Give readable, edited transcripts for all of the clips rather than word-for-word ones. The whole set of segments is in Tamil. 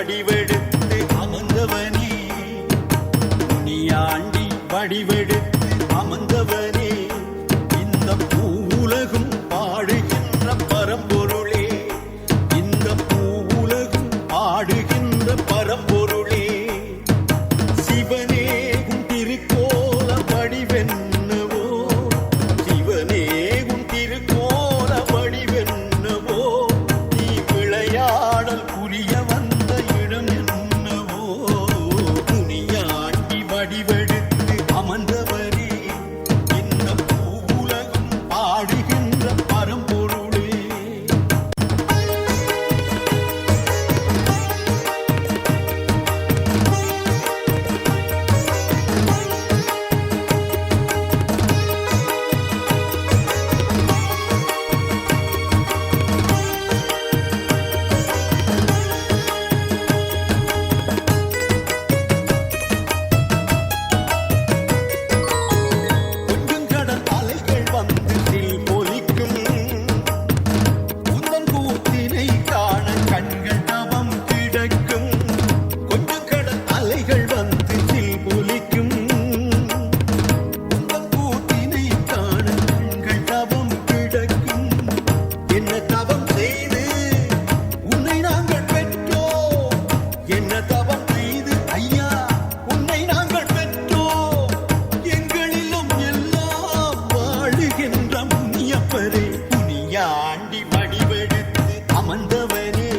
வடிவெடுத்து அமர்ந்தவனே, முனியாண்டி வடிவெடுத்து அமர்ந்தவனே, இந்த பூவுலகும் பாடுகின்ற பரம்பொருளே, இந்த பூவுலகும் பாடுகின்ற பரம்பொருளே, சிவனே உன் திருக்கோல வடிவென்னவோ, சிவனே உன் திருக்கோல வடிவென்னவோ, நீ விளையாடல் புரிய வந்த இடம் என்னவோ, முனியாண்டி வடிவெடுத்து அமர்ந்தவரே, இந்த பூவுலகும் பாடுகின்ற பரம்பொருளே. கொஞ்சம் கடல் அலைகள் வந்து சில் பொலிக்கும், உந்தன் கூத்தினை காண கண்கள் தவம் கிடக்கும். கொஞ்சம் கடல் அலைகள் வந்து சில் பொலிக்கும், உந்தன் கூத்தினை காண கண்கள் தவம் கிடக்கும். என்ன தவம் செய்து உன்னை நாங்கள் பெற்றோம், என்ன தவம் செய்து ஐயா உன்னை நாங்கள் பெற்றோம், எங்களிலும் எல்லாம் வாழுகின்ற முனியப்பரே, முனியாண்டி வடிவெடுத்து அமர்ந்தவனே,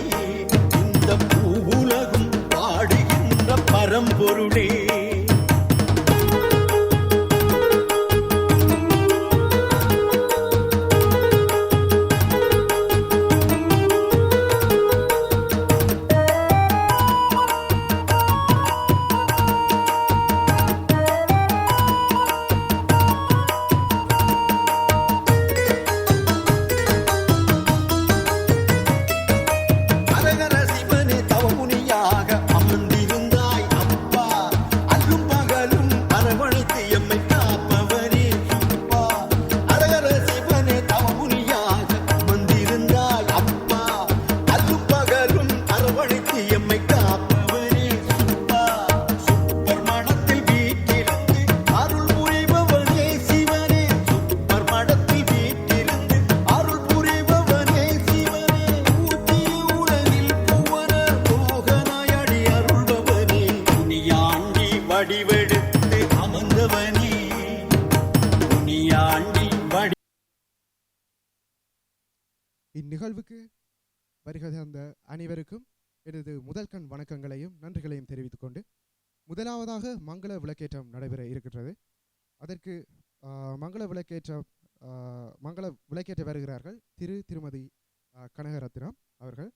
இந்த பூவுலகும் பாடுகின்ற பரம்பொருளே. அரகர சிவனே தவமுனியாக அமர்ந்திருந்தாய் அப்பா, அல்லும் பகலும் அரவணைத்து எம்மை காப்பவனே சுப்பா. அரகர சிவனே தவமுனியாக அமர்ந்திருந்தாய் அப்பா, அல்லும் பகலும் அரவணைத்து எம்மை காப்பவனே சுப்பா. சுப்பர் மடத்தில் வீட்டிருந்து அருள் புரிபவனே சிவனே, சுப்பர் மடத்தில் வீட்டிருந்து அருள் புரிபவனே சிவனே, ஊட்டிய உலகில் புவனர் மோகனாயடி அருள்பவனே, முனியாண்டி வடிவெடுத்து அமர்ந்தவனே, முனியாண்டி வடி. இந்நிகழ்வுக்கு வருகை தந்த அனைவருக்கும் எனது முதல் கண் வணக்கங்களையும் நன்றிகளையும் தெரிவித்துக் கொண்டு, முதலாவதாக மங்கள விளக்கேற்றம் நடைபெற இருக்கின்றது. அதற்கு மங்கள விளக்கேற்ற வருகிறார்கள் திருமதி கனகரத்னம் அவர்கள்.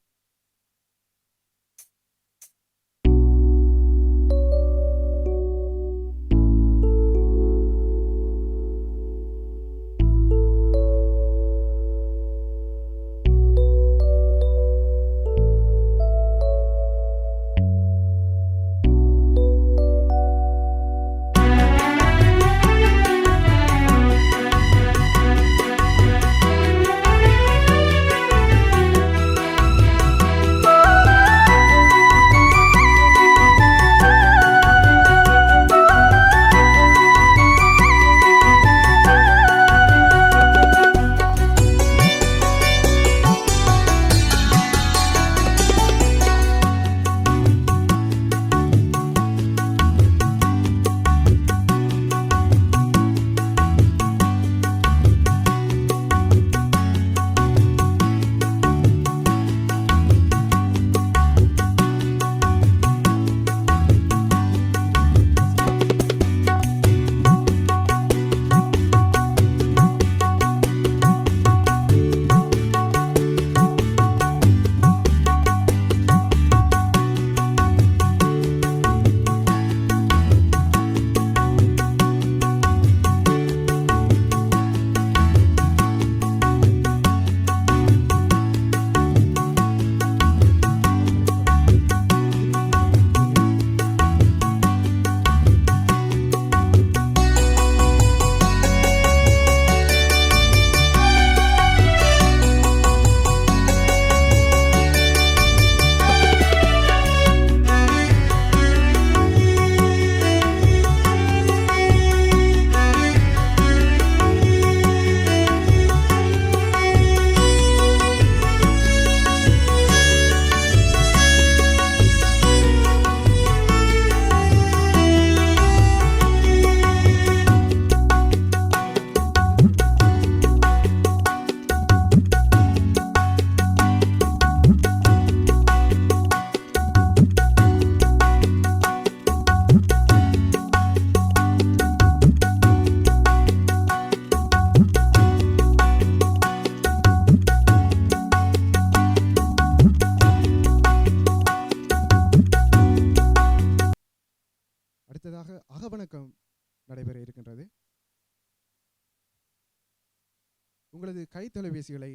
உங்களது கை தொலைபேசிகளை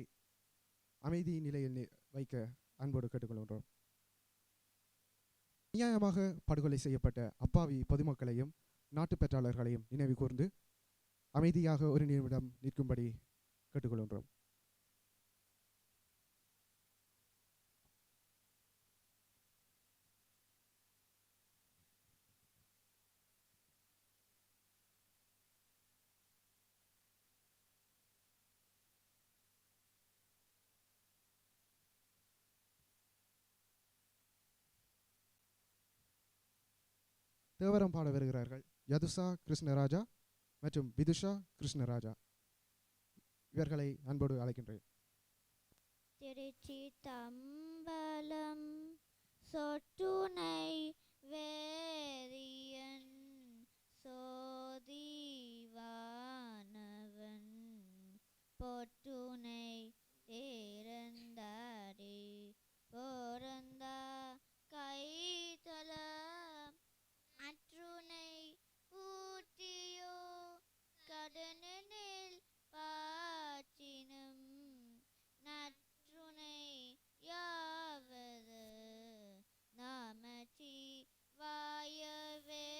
அமைதி நிலையில் வைக்க அன்போடு கேட்டுக்கொள்கின்றோம். அநியாயமாக படுகொலை செய்யப்பட்ட அப்பாவி பொதுமக்களையும் நாட்டுப்பற்றாளர்களையும் நினைவு கூர்ந்து அமைதியாக ஒரு நிமிடம் நிற்கும்படி கேட்டுக்கொள்கின்றோம். தேவரம் பாட வருகிறார்கள் யதுஷா கிருஷ்ணராஜா மற்றும் விதுஷா கிருஷ்ணராஜா. இவர்களை அன்போடு அழைக்கின்றேன். திருச்சி தம்பலம் சொட்டுனை வேரியன் சோதிவானவன் பொட்டுனை தேரந்தாடி போரந்தா கைதல அற்றுனை ஊட்டியோ கடனில் பாச்சினும் நற்றுனை யாவது நாமச்சி வாயவே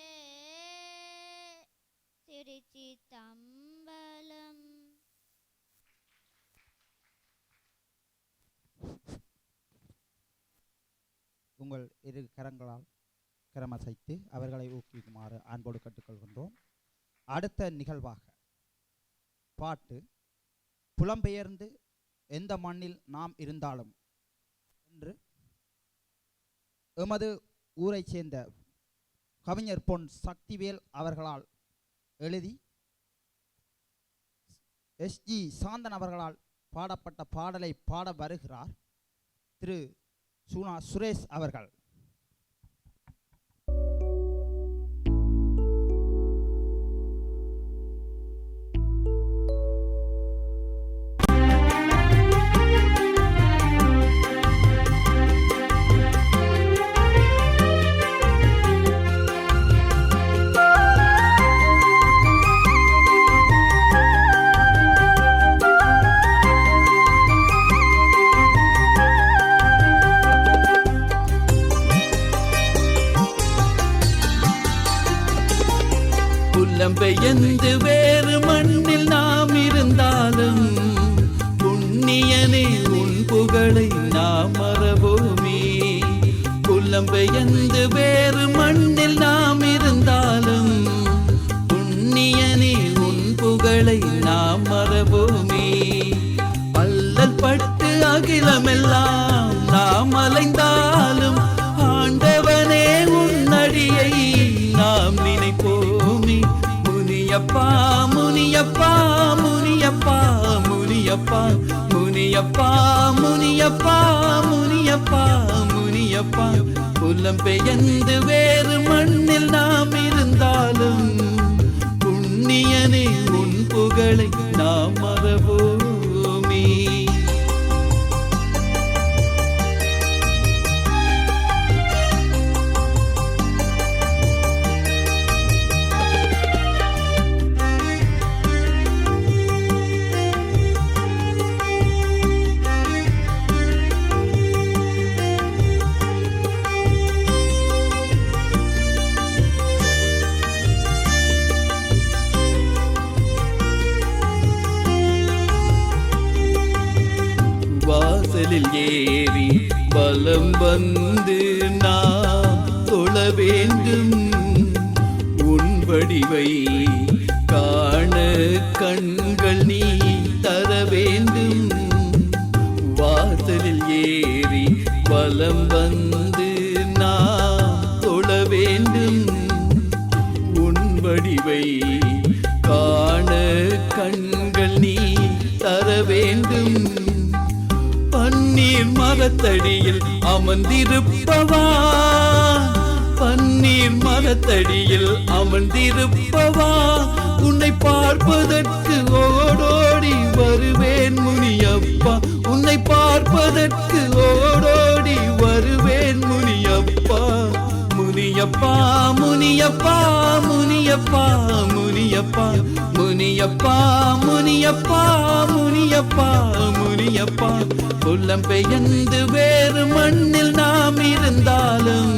திருச்சி தம்பலம். உங்கள் இரு கரங்களால் கரமசைத்து அவர்களை ஊக்குவிக்குமாறு அன்போடு கற்றுக்கொள்கின்றோம். அடுத்த நிகழ்வாக பாட்டு புலம்பெயர்ந்து எந்த மண்ணில் நாம் இருந்தாலும் என்று எமது ஊரைச் சேர்ந்த கவிஞர் பொன் சக்திவேல் அவர்களால் எழுதி எஸ்ஜி சாந்தன் அவர்களால் பாடப்பட்ட பாடலை பாட வருகிறார் திரு சுனா சுரேஷ் அவர்கள். புலம்பெயர்ந்து வேறு மண்ணில் நாம் இருந்தாலும் புண்ணியனே உன் புகழை நாம் மறவோமே. புலம்பெயர்ந்து வேறு மண்ணில் நாம் இருந்தாலும் புண்ணியனே உன் புகழை நாம் மறவோமே. அல்லல் பட்டு அகிலமெல்லாம் நாம் அலைந்தாலும் ஆண்டவனே உன்னடியை நாம் நினைப்போமே. முனியப்பா முனியப்பா முனியப்பா முனியப்பா முனியப்பா முனியப்பா முனியப்பா முனியப்பா. புலம்பெயர்ந்து வேறு மண்ணில் நாம் இருந்தாலும் புண்ணியனே உன் புகழை நாம் மறவோமே. வாசலில் ஏறி வலம் வந்து நாம் தொழ வேண்டும். உன் வடிவை காண கண்கள் நீ தர வேண்டும். வாசலில் ஏறி வலம் வந்து நாம் தொழ வேண்டும். உன் வடிவை காண கண்கள் நீ தர வேண்டும். பன்னீர் மரத்தடியில் அமர்ந்திருப்பவா பன்னீர் மரத்தடியில் அமர்ந்திருப்பவா உன்னை பார்ப்பதற்கு ஓடோடி வருவேன் முனியப்பா. உன்னை பார்ப்பதற்கு ஓடோடி வருவேன் முனியப்பா. முனியப்பா முனியப்பா முனியப்பா முனியப்பா முனியப்பா முனியப்பா முனிய சாமியப்பா புலம்பெயர்ந்து வேறு மண்ணில் நாம் இருந்தாலும்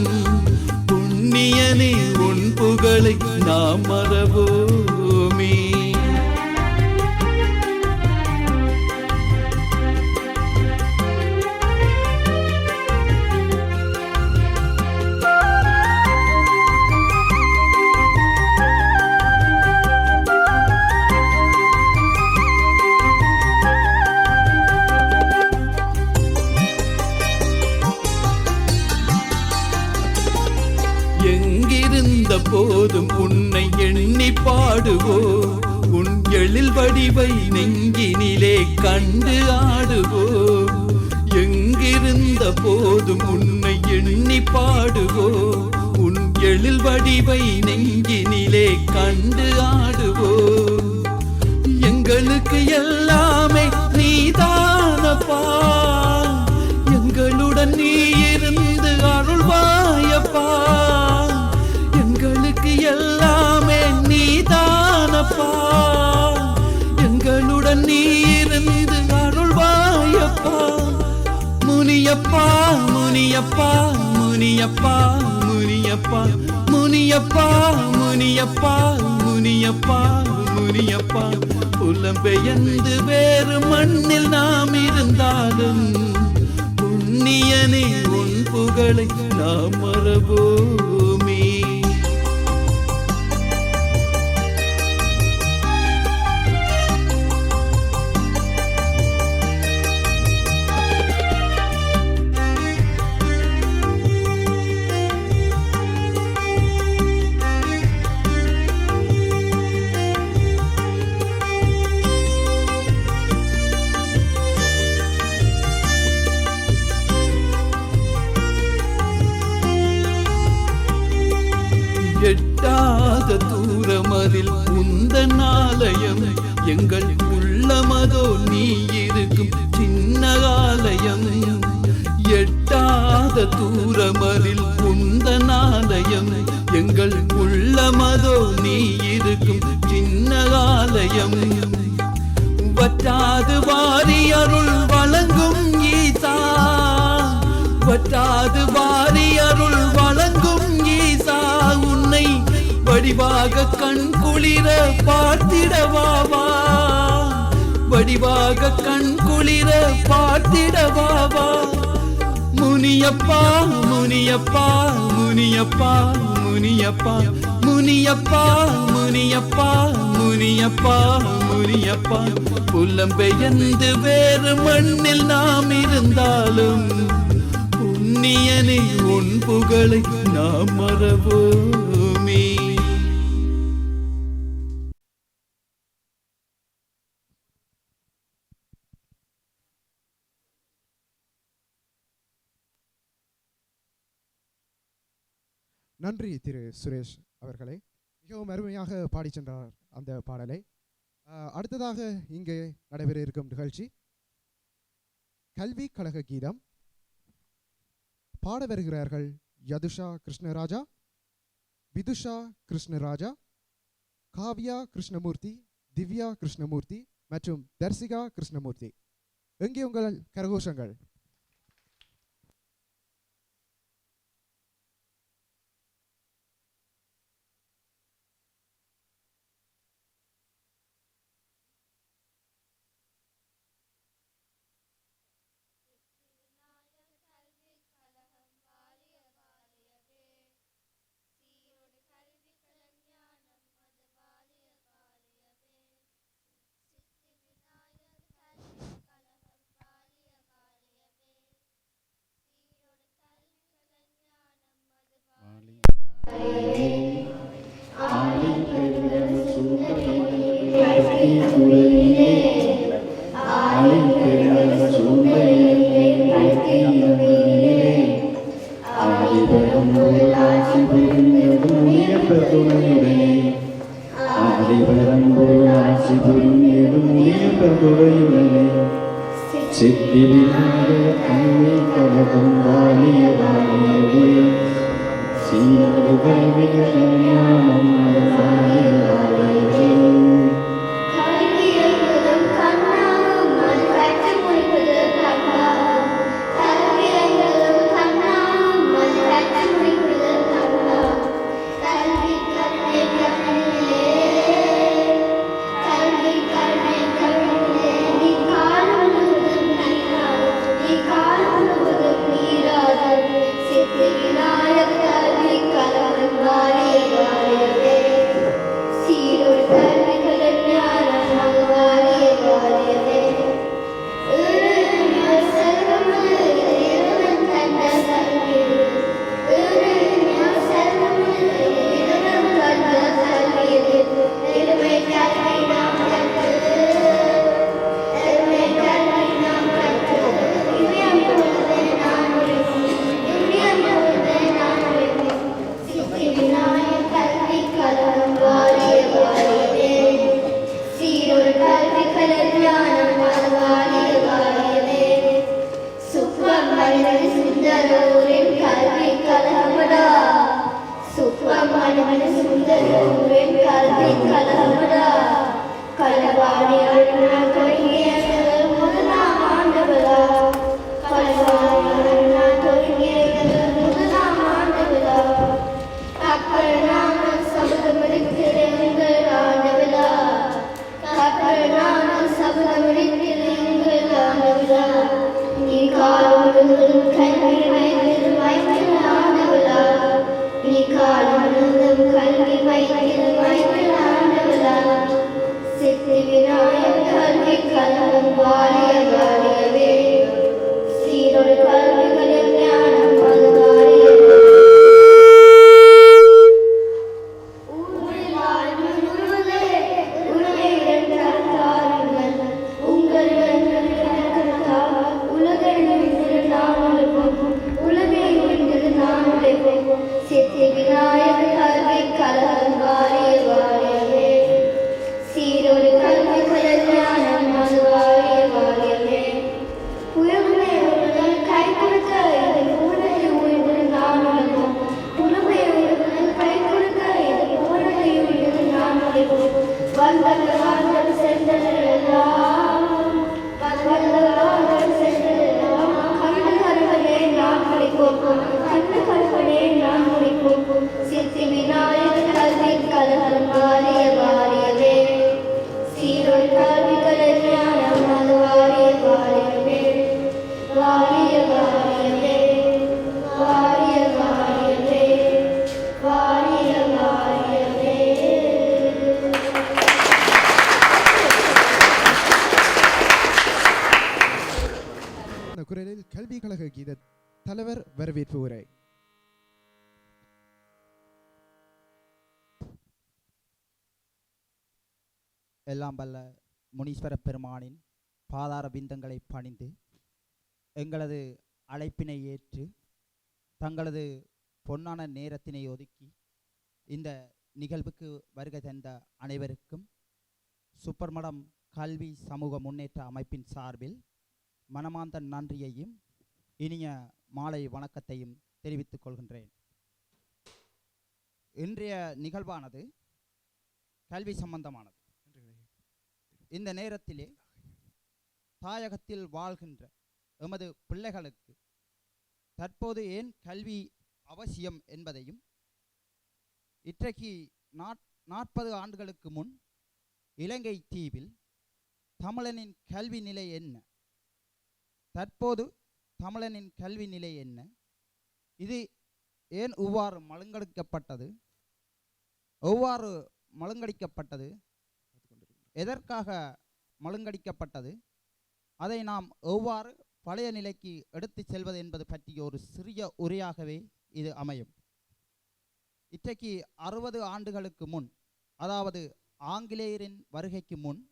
புண்ணியனே உன் புகழை நாம் மறவோமே. எங்கிருந்த போதும் உன்னை எண்ணி பாடுவோ, உன் எழில் வடிவை நெஞ்சினிலே கண்டு ஆடுவோ. எங்கிருந்த போதும் உன்னை எண்ணி பாடுவோ, உன் எழில் வடிவை நெஞ்சினிலே கண்டு ஆடுவோ. எங்களுக்கு எல்லாமே நீதானப்பா, எங்களுடன் நீ இருந்து அருள்வாயப்பா. எங்களுக்கு எல்லாமே நீதானப்பா, எங்களுடன் நீ இருந்து அருள்வாயப்பா. முனியப்பா முனியப்பா முனியப்பா முனியப்பா முனியப்பா முனியப்பா முனியப்பா முனியப்பா புலம்பெயர்ந்து வேறு மண்ணில் நாம் இருந்தாலும் புண்ணியனே உன் புகழை நாம் மறவோமே. எட்டாத தூரமதில் உந்தன் ஆலயம், எங்கள் உள்ளமதோ நீ இருக்கும் சின்ன ஆலயம். எட்டாத தூரமதில் உந்தன் ஆலயம், எங்கள் உள்ளமதோ நீ இருக்கும் சின்ன ஆலயம். வற்றாது வாரி அருள் வழங்கும் ஈசா, வற்றாது வாரி அருள் வழங்கும் ஈசா. உன்னை வடிவாக கண் குளிர பார்த்திடவாவா, வடிவாக கண் குளிர பார்த்திடவாவா. முனியப்பா முனியப்பா முனியப்பா முனியப்பா முனியப்பா முனியப்பா முனியப்பா முனியப்பா புலம்பெயர்ந்து வேறு மண்ணில் நாம் இருந்தாலும் புண்ணியனே உன் புகழை நாம் மறவோமே. நன்றி திரு சுரேஷ் அவர்களே, மிகவும் அருமையாக பாடி சென்றார் அந்த பாடலை. அடுத்ததாக இங்கே நடைபெற இருக்கும் நிகழ்ச்சி கல்வி கழக கீதம். பாட வருகிறார்கள் யதுஷா கிருஷ்ணராஜா, விதுஷா கிருஷ்ணராஜா, காவ்யா கிருஷ்ணமூர்த்தி, திவ்யா கிருஷ்ணமூர்த்தி மற்றும் தர்சிகா கிருஷ்ணமூர்த்தி. எங்கே உங்கள் கரகோஷங்கள்? கல்வியை முதல் கண்ணாகும் அது கற்றுக் கொடுப்பது இந்த குரலில் கல்வி கழக கீத தலைவர் வரவேற்பு உரை. எல்லாம் வல்ல முனீஸ்வர பெருமானின் பாதார பிந்தங்களை பணிந்து எங்களது அழைப்பினை ஏற்று தங்களது பொன்னான நேரத்தினை ஒதுக்கி இந்த நிகழ்வுக்கு வருகை தந்த அனைவருக்கும் சுப்பர்மடம் கல்வி சமூக முன்னேற்ற அமைப்பின் சார்பில் மனமார்ந்த நன்றியையும் இனிய மாலை வணக்கத்தையும் தெரிவித்துக் கொள்கின்றேன். இன்றைய நிகழ்வானது கல்வி சம்பந்தமானது. இந்த நேரத்திலே தாயகத்தில் வாழ்கின்ற எமது பிள்ளைகளுக்கு தற்போது ஏன் கல்வி அவசியம் என்பதையும், இன்றைக்கு 40 ஆண்டுகளுக்கு முன் இலங்கை தீவில் தமிழனின் கல்வி நிலை என்ன, தற்போது தமிழனின் கல்வி நிலை என்ன, இது ஏன் இவ்வாறு மழுங்கடிக்கப்பட்டது, எதற்காக மழுங்கடிக்கப்பட்டது, அதை நாம் எவ்வாறு பழைய நிலைக்கு எடுத்து செல்வது என்பது பற்றிய ஒரு சிறிய உரையாகவே இது அமையும். இன்றைக்கு 60 ஆண்டுகளுக்கு முன், அதாவது ஆங்கிலேயரின் வருகைக்கு முன்,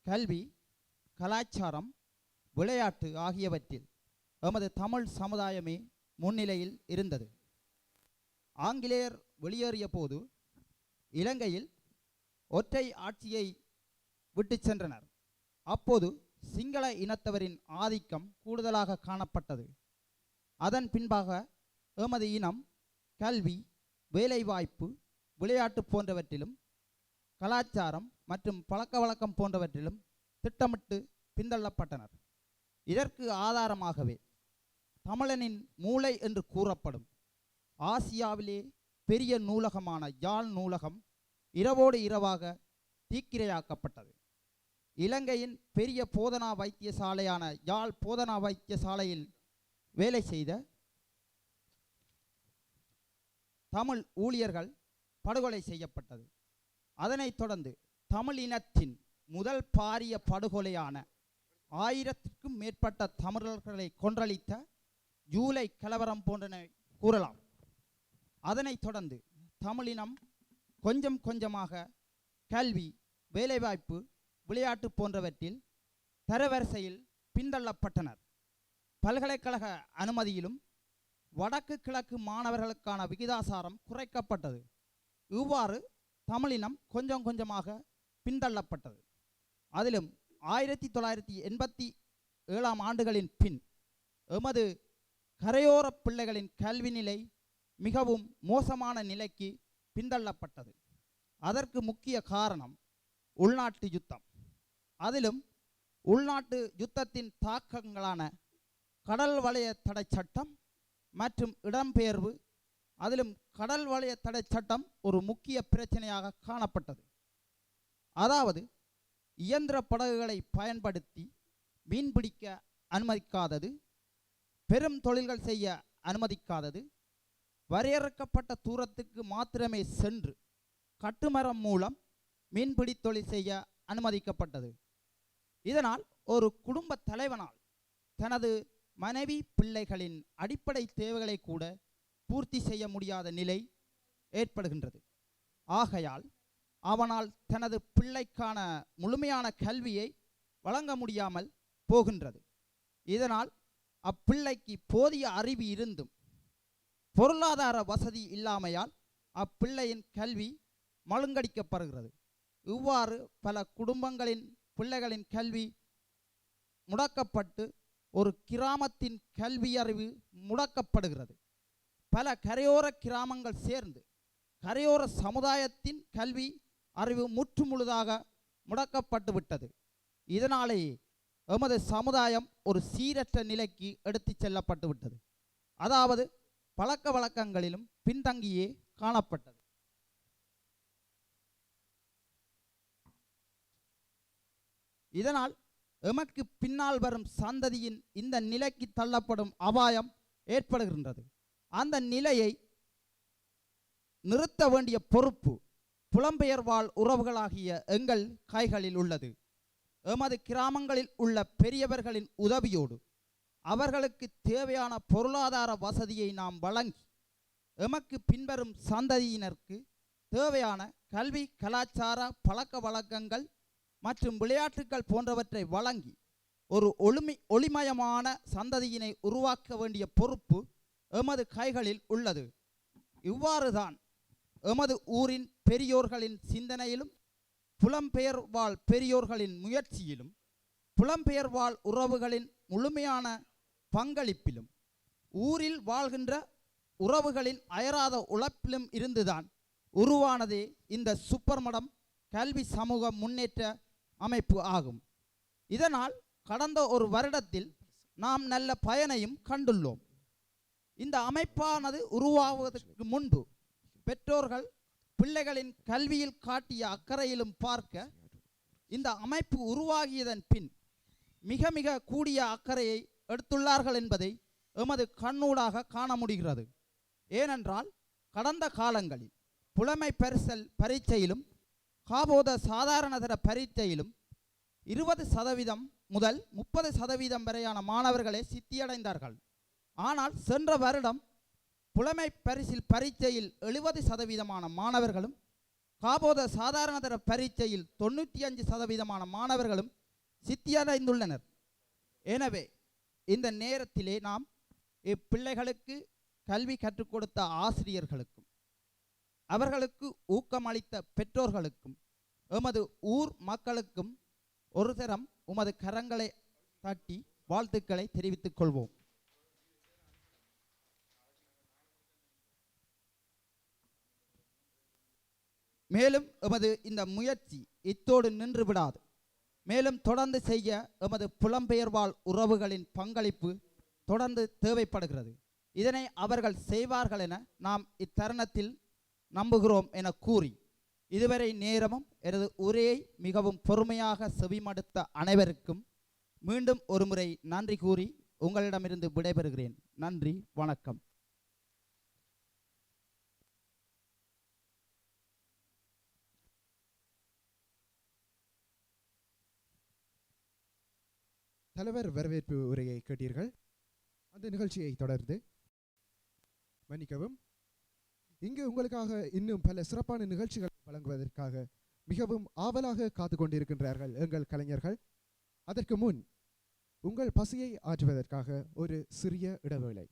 கல்வி, கலாச்சாரம், விளையாட்டு ஆகியவற்றில் எமது தமிழ் சமுதாயமே முன்னிலையில் இருந்தது. ஆங்கிலேயர் வெளியேறிய போது இலங்கையில் ஒற்றை ஆட்சியை விட்டு சென்றனர். அப்போது சிங்கள இனத்தவரின் ஆதிக்கம் கூடுதலாக காணப்பட்டது. அதன் பின்பாக எமது இனம் கல்வி, வேலைவாய்ப்பு, விளையாட்டு போன்றவற்றிலும், கலாச்சாரம் மற்றும் பழக்க வழக்கம் போன்றவற்றிலும் திட்டமிட்டு பின்தள்ளப்பட்டனர். இதற்கு ஆதாரமாகவே தமிழனின் மூளை என்று கூறப்படும் ஆசியாவிலே பெரிய நூலகமான யாழ் நூலகம் இரவோடு இரவாக தீக்கிரையாக்கப்பட்டது. இலங்கையின் பெரிய போதனா வைத்தியசாலையான யாழ் போதனா வைத்தியசாலையில் வேலை செய்த தமிழ் ஊழியர்கள் படுகொலை செய்யப்பட்டது. அதனைத் தொடர்ந்து தமிழ் இனத்தின் முதல் பாரிய படுகொலையான 1000க்கும் மேற்பட்ட தமிழர்களை கொன்றளித்த ஜூலை கலவரம் போன்றன கூறலாம். அதனைத் தொடர்ந்து தமிழினம் கொஞ்சம் கொஞ்சமாக கல்வி, வேலைவாய்ப்பு, விளையாட்டு போன்றவற்றில் தரவரிசையில் பின்தள்ளப்பட்டனர். பல்கலைக்கழக அனுமதியிலும் வடக்கு கிழக்கு மாணவர்களுக்கான விகிதாசாரம் குறைக்கப்பட்டது. இவ்வாறு தமிழினம் கொஞ்சம் கொஞ்சமாக பின்தள்ளப்பட்டது. அதிலும் 1987 ஆண்டுகளின் பின் எமது கரையோர பிள்ளைகளின் கல்வி நிலை மிகவும் மோசமான நிலைக்கு பின்தள்ளப்பட்டது. அதற்கு முக்கிய காரணம் உள்நாட்டு யுத்தம். அதிலும் உள்நாட்டு யுத்தத்தின் தாக்கங்களான கடல் வலய தடை சட்டம் மற்றும் இடம்பெயர்வு, அதிலும் கடல் வலய தடை சட்டம் ஒரு முக்கிய பிரச்சனையாக காணப்பட்டது. அதாவது இயந்திர படகுகளை பயன்படுத்தி மீன்பிடிக்க அனுமதிக்காதது, பெரும் தொழில்கள் செய்ய அனுமதிக்காதது, வரையறுக்கப்பட்ட தூரத்துக்கு மாத்திரமே சென்று கட்டுமரம் மூலம் மீன்பிடி தொழில் செய்ய அனுமதிக்கப்பட்டது. இதனால் ஒரு குடும்ப தலைவனால் தனது மனைவி பிள்ளைகளின் அடிப்படை தேவைகளை கூட பூர்த்தி செய்ய முடியாத நிலை ஏற்படுகின்றது. ஆகையால் அவனால் தனது பிள்ளைக்கான முழுமையான கல்வியை வழங்க முடியாமல் போகின்றது. இதனால் அப்பிள்ளைக்கு போதிய அறிவு இருந்தும் பொருளாதார வசதி இல்லாமையால் அப்பிள்ளையின் கல்வி மழுங்கடிக்கப்படுகிறது. இவ்வாறு பல குடும்பங்களின் பிள்ளைகளின் கல்வி முடக்கப்பட்டு ஒரு கிராமத்தின் கல்வியறிவு முடக்கப்படுகிறது. பல கரையோர கிராமங்கள் சேர்ந்து கரையோர சமுதாயத்தின் கல்வி அறிவு முற்றுமுழுதாக முடக்கப்பட்டு விட்டது. இதனாலேயே எமது சமுதாயம் ஒரு சீரற்ற நிலைக்கு எடுத்துச் செல்லப்பட்டு விட்டது. அதாவது பழக்க வழக்கங்களிலும் பின்தங்கியே காணப்பட்டது. இதனால் எமக்கு பின்னால் வரும் சந்ததியின் இந்த நிலைக்கு தள்ளப்படும் அபாயம் ஏற்படுகின்றது. அந்த நிலையை நிறுத்த வேண்டிய பொறுப்பு புலம்பெயர் வாழ் உறவுகளாகிய எங்கள் கைகளில் உள்ளது. எமது கிராமங்களில் உள்ள பெரியவர்களின் உதவியோடு அவர்களுக்கு தேவையான பொருளாதார வசதியை நாம் வழங்கி எமக்கு பின்வரும் சந்ததியினருக்கு தேவையான கல்வி, கலாச்சார பழக்க வழக்கங்கள் மற்றும் விளையாட்டுகள் போன்றவற்றை வழங்கி ஒரு ஒளிமயமான சந்ததியினை உருவாக்க வேண்டிய பொறுப்பு எமது கைகளில் உள்ளது. இவ்வாறுதான் எமது ஊரின் பெரியோர்களின் சிந்தனையிலும் புலம்பெயர் வாழ் பெரியோர்களின் முயற்சியிலும் புலம்பெயர் வாழ் உறவுகளின் முழுமையான பங்களிப்பிலும் ஊரில் வாழ்கின்ற உறவுகளின் அயராத உழைப்பிலும் இருந்துதான் உருவானதே இந்த சூப்பர்மடம் கல்வி சமூக முன்னேற்ற அமைப்பு ஆகும். இதனால் கடந்த ஒரு வருடத்தில் நாம் நல்ல பயனையும் கண்டுள்ளோம். இந்த அமைப்பானது உருவாவதற்கு முன்பு பெற்றோர்கள் பிள்ளைகளின் கல்வியில் காட்டிய அக்கறையிலும் பார்க்க இந்த அமைப்பு உருவாகியதன் பின் மிக மிக கூடிய அக்கறையை எடுத்துள்ளார்கள் என்பதை எமது கண்ணூடாக காண முடிகிறது. ஏனென்றால் கடந்த காலங்களில் புலமை பரிசல் பரீட்சையிலும் காபோத சாதாரணதர பரீட்சையிலும் 20% முதல் 30% வரையான மாணவர்களே சித்தியடைந்தார்கள். ஆனால் சென்ற வருடம் புலமை பரிசில் பரீட்சையில் 70% மாணவர்களும் காபோத சாதாரணதர பரீட்சையில் 95% மாணவர்களும் சித்தியடைந்துள்ளனர். எனவே இந்த நேரத்திலே நாம் இப்பிள்ளைகளுக்கு கல்வி கற்றுக் கொடுத்த ஆசிரியர்களுக்கும் அவர்களுக்கு ஊக்கமளித்த பெற்றோர்களுக்கும் எமது ஊர் மக்களுக்கும் ஒரு தரம் உமது கரங்களை தட்டி வாழ்த்துக்களை தெரிவித்துக் கொள்வோம். மேலும் எமது இந்த முயற்சி இத்தோடு நின்று விடாது. மேலும் தொடர்ந்து செய்ய எமது புலம்பெயர் வாழ் உறவுகளின் பங்களிப்பு தொடர்ந்து தேவைப்படுகிறது. இதனை அவர்கள் செய்வார்கள் என நாம் இத்தருணத்தில் நம்புகிறோம் என கூறி இதுவரை நேரமும் எனது உரையை மிகவும் பொறுமையாக செவிமடுத்த அனைவருக்கும் மீண்டும் ஒருமுறை நன்றி கூறி உங்களிடமிருந்து விடைபெறுகிறேன். நன்றி, வணக்கம். தலைவர் வரவேற்பு உரையை கேட்டீர்கள். அந்த நிகழ்ச்சியை தொடர்ந்து மன்னிக்கவும், இங்கு உங்களுக்காக இன்னும் பல சிறப்பான நிகழ்ச்சிகள் வழங்குவதற்காக மிகவும் ஆவலாக காத்து கொண்டிருக்கின்றார்கள் எங்கள் கலைஞர்கள். அதற்கு முன் உங்கள் பசியை ஆற்றுவதற்காக ஒரு சிறிய இடைவேளை.